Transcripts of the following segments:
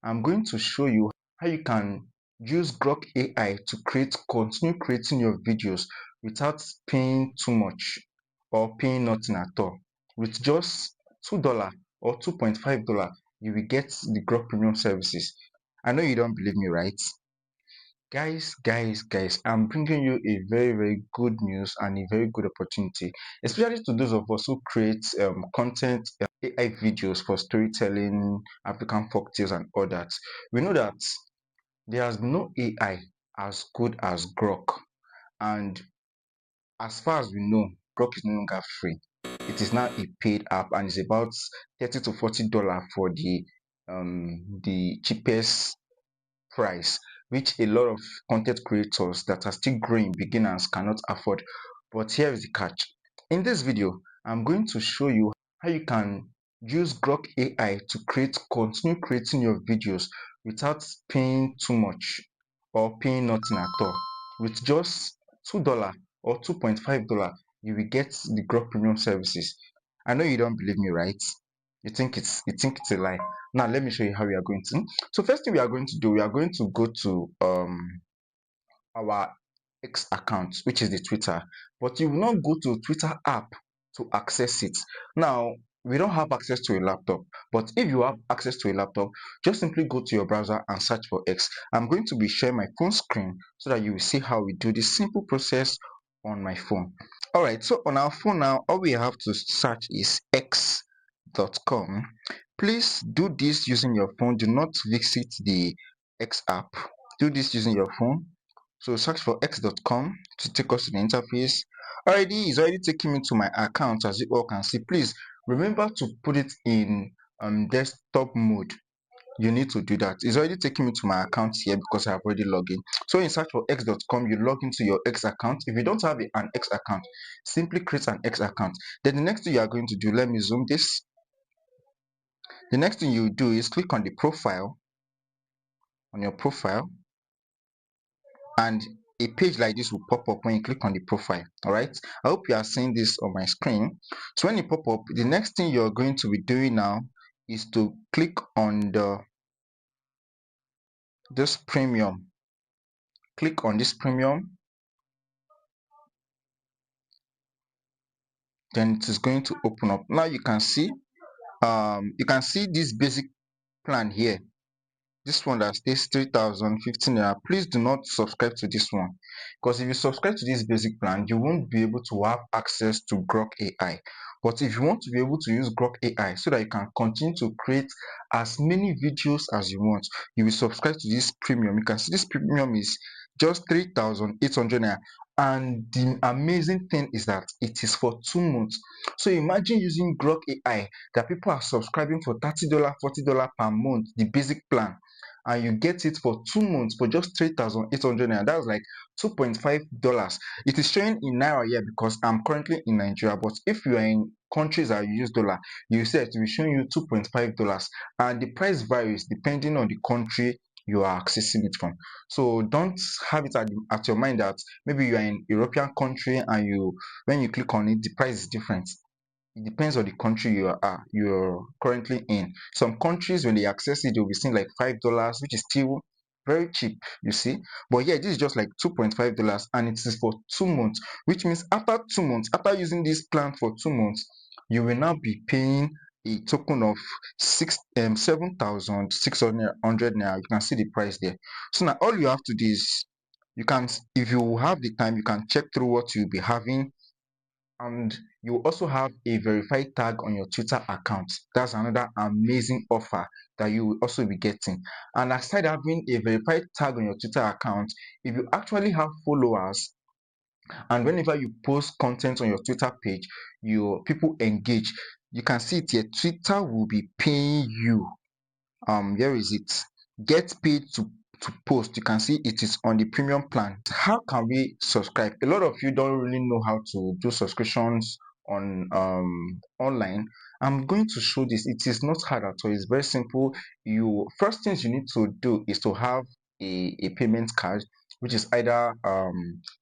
I'm going to show you how you can use Grok AI to continue creating your videos without paying too much or paying nothing at all. With just $2 or $2.5, you will get the Grok Premium services. I know you don't believe me, right? Guys, I'm bringing you a very good news and a very good opportunity, especially to those of us who create content, AI videos for storytelling, African folktales, and all that. We know that there's no AI as good as Grok, and as far as we know, Grok is no longer free. It is now a paid app, and it's about $30 to $40 for the cheapest price, which a lot of content creators that are still growing, beginners, cannot afford. But here is the catch. In this video, I'm going to show you how you can use Grok AI to continue creating your videos without paying too much or paying nothing at all. With just $2 or $2.5, you will get the Grok Premium services. I know you don't believe me, right? You think it's a lie. Now let me show you how we are going to. So first thing we are going to do, we are going to go to our X account, which is the Twitter, but you will not go to Twitter app to access it. Now we don't have access to a laptop, but if you have access to a laptop, just simply go to your browser and search for X. I'm going to be sharing my phone screen so that you will see how we do this simple process on my phone. All right, so on our phone now, all we have to search is x.com. Please do this using your phone. Do not visit the X app. Do this using your phone. So search for x.com to take us to the interface. Already is already taking me to my account, as you all can see. Please remember to put it in desktop mode. You need to do that. It's already taking me to my account here because I have already logged in. So in search for x.com, you log into your X account. If you don't have an X account, simply create an X account. Then the next thing you are going to do, let me zoom this. The next thing you do is click on the profile, on your profile, and a page like this will pop up when you click on the profile. All right, I hope you are seeing this on my screen. So when it pop up, the next thing you're going to be doing now is to click on this premium. Click on this premium, then it is going to open up. Now you can see this basic plan here, this one that stays 3,015 naira. Please do not subscribe to this one, because if you subscribe to this basic plan, you won't be able to have access to Grok AI. But if you want to be able to use Grok AI so that you can continue to create as many videos as you want, you will subscribe to this premium. You can see this premium is just 3,800 naira, and the amazing thing is that it is for 2 months. So imagine using Grok AI that people are subscribing for $30, $40 per month, the basic plan, and you get it for 2 months for just 3,800 naira. That's like $2.5. It is showing in naira here because I'm currently in Nigeria, but if you are in countries that use dollar, you see it will be showing you $2.5, and the price varies depending on the country you are accessing it from. So don't have it at your mind that maybe you are in European country and when you click on it, the price is different. It depends on the country you're currently in. Some countries, when they access it, they'll be seeing like $5, which is still very cheap, you see. But yeah, this is just like $2.5, and it is for 2 months, which means after 2 months, after using this plan for 2 months, you will now be paying a token of 7,600 naira. You can see the price there. So now all you have to do is, you can, if you have the time, you can check through what you'll be having, and you also have a verified tag on your Twitter account. That's another amazing offer that you will also be getting. And aside having a verified tag on your Twitter account, if you actually have followers, and whenever you post content on your Twitter page, your people engage, you can see it here. Twitter will be paying you. Here is it. Get paid to post. You can see it is on the premium plan. How can we subscribe? A lot of you don't really know how to do subscriptions on online. I'm going to show this. It is not hard at all. It's very simple. You first things you need to do is to have a payment card, which is either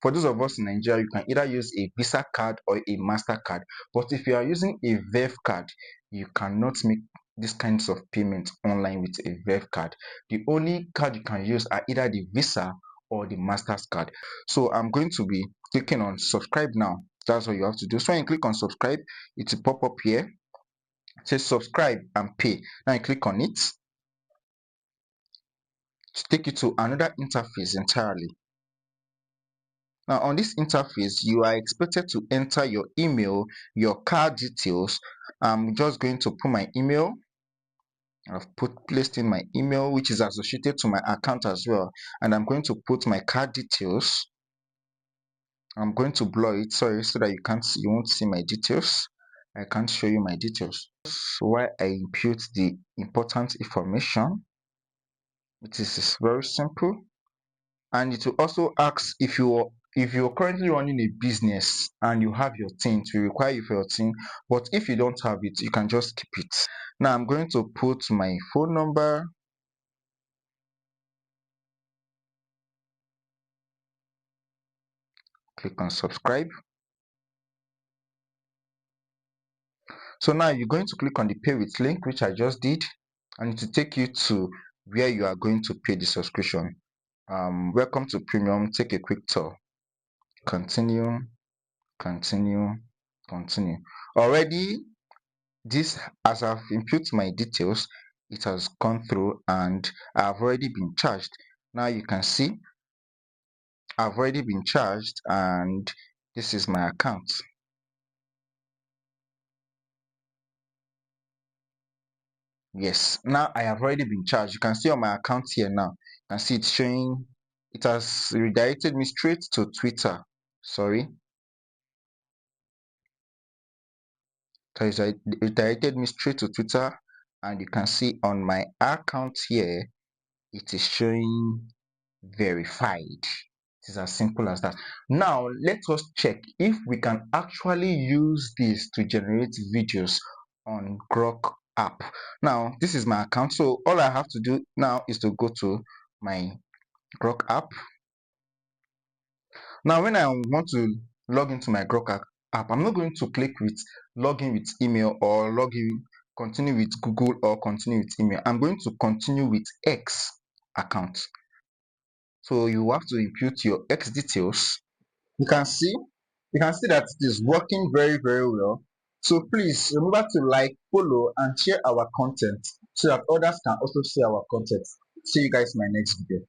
for those of us in Nigeria, you can either use a Visa card or a MasterCard. But if you are using a Verve card, you cannot make these kinds of payments online with a Verve card. The only card you can use are either the Visa or the Master's card. So I'm going to be clicking on subscribe now. That's what you have to do. So when you click on subscribe, it will pop up here. It says subscribe and pay. Now you click on it to take you to another interface entirely. Now on this interface, you are expected to enter your email, your card details. I'm just going to put my email. I've placed in my email, which is associated to my account as well, and I'm going to put my card details. I'm going to blur it, sorry, so that you won't see my details. I can't show you my details. So why I input the important information, it is very simple. And it will also ask if you're currently running a business and you have your team, to require you for your team. But if you don't have it, you can just keep it. Now I'm going to put my phone number. Click on subscribe. So now you're going to click on the pay with link, which I just did, and it will take you to where you are going to pay the subscription. Welcome to premium. Take a quick tour. Continue, continue, continue. Already, this, as I've input my details, it has gone through and I've already been charged. Now you can see I've already been charged, and this is my account. Yes, now I have already been charged. You can see on my account here now. You can see it's showing, it has redirected me straight to Twitter. Sorry. It has redirected me straight to Twitter, and you can see on my account here, it is showing verified. It is as simple as that. Now let us check if we can actually use this to generate videos on Grok app. Now this is my account, so all I have to do now is to go to my Grok app. Now when I want to log into my Grok app, I'm not going to click with login with email or login continue with Google or continue with email. I'm going to continue with X account. So you have to input your X details. You can see that it is working very, very well. So please remember to like, follow, and share our content so that others can also see our content. See you guys in my next video.